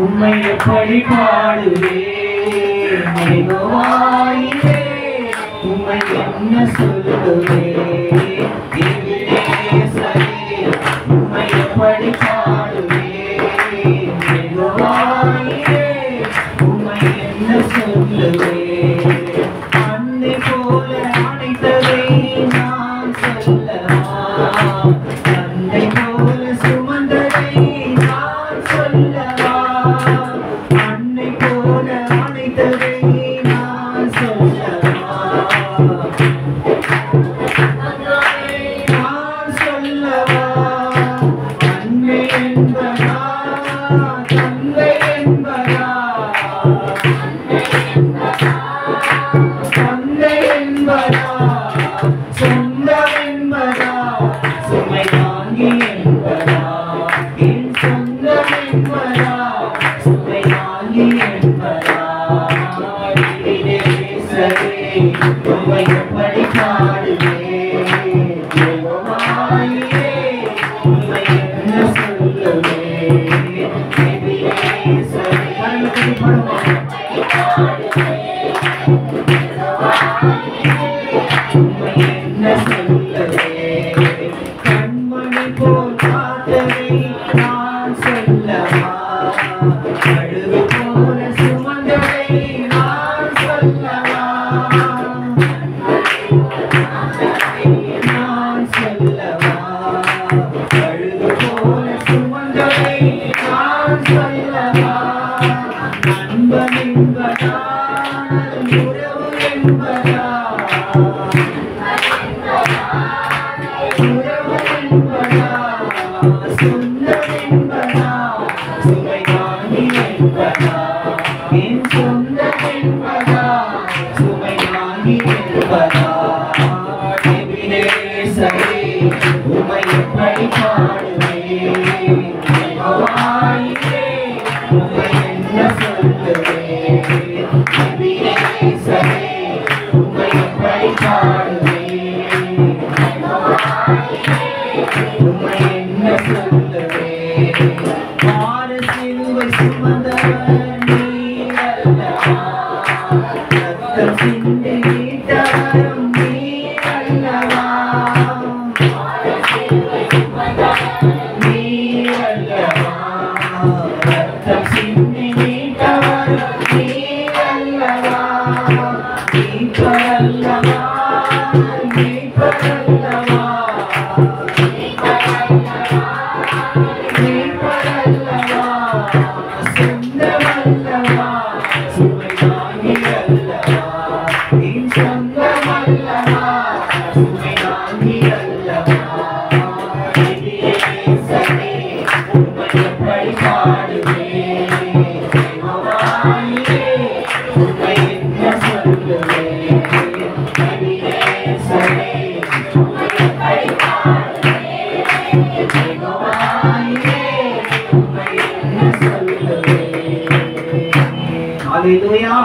உம்மை எப்படி பாடுவேன் மெதுவாயிலே உம்மை என்ன சொல்லுவேன் உம்மை எப்படி பாடுவேன் மெதுவாயிலே உம்மை என்ன சொல்லுவேன் அன்னை போல அனைத்ததை நான் சொல்லவா அன்னை போல சுமந்ததை நான் சொல்லவா அன்னை போல அனைத்ததை நான் சொல்லவா நான் சொல்லவா அன்னை என்பதா தந்தை என்பதா தந்தை என்பதா சொந்தம் என்பதா சுமை தாங்கி என்பதா என் சொந்தம் என்பதா சுமை தாங்கி என்பதா உம்மை எப்படி பாடுவேன் உம்மை என்ன சொல்லுவேன் கண்மணி போல் காத்ததை நான் சொல்லவா அழுது போல சுமந்ததை நான் சொல்லவா நான் சொல்லவா அழுது போல சுமந்ததை நான் சொல்லவா நண்பன் என்பதா உறவு என்பதா உறவு என்பதா சொந்தம் என்பதா சுமை தாங்கி என்பதா என் சொந்தம் என்பதா சுமை தாங்கி என்பதா எபினேசரே உம்மை எப்படி பாடுவேன் மெதுவாயிலே உம்மை என்ன சொல்லுவேன் எபினேசரே உம்மை எப்படி பாடுவேன் உம்மை என்ன சொல்லுவேன் பார சிலுவை சுமந்தவர் நீர் அல்லவா ரத்தம் சிந்தி மீட்டவரும் நீர் அல்லவா நீர் அல்லவா ரத்தம் சிந்தி மீட்டவரும் நீர் அல்லவா மீட்பர் அல்லவா மீட்பர் அல்லவா சொந்தமல்லவா சுமை தாங்கி அல்லவா என் சொந்தமல்லவா சுமை தாங்கி அல்லவா எபினேசரே உம்மை எப்படி பாடுவேன் மெதுவாயிலே உம்மை என்ன சொல்லுவேன் எபினேசரே உம்மை எப்படி பாடுவேன் மெதுவாயிலே உம்மை என்ன சொல்லுவேன். Hallelujah.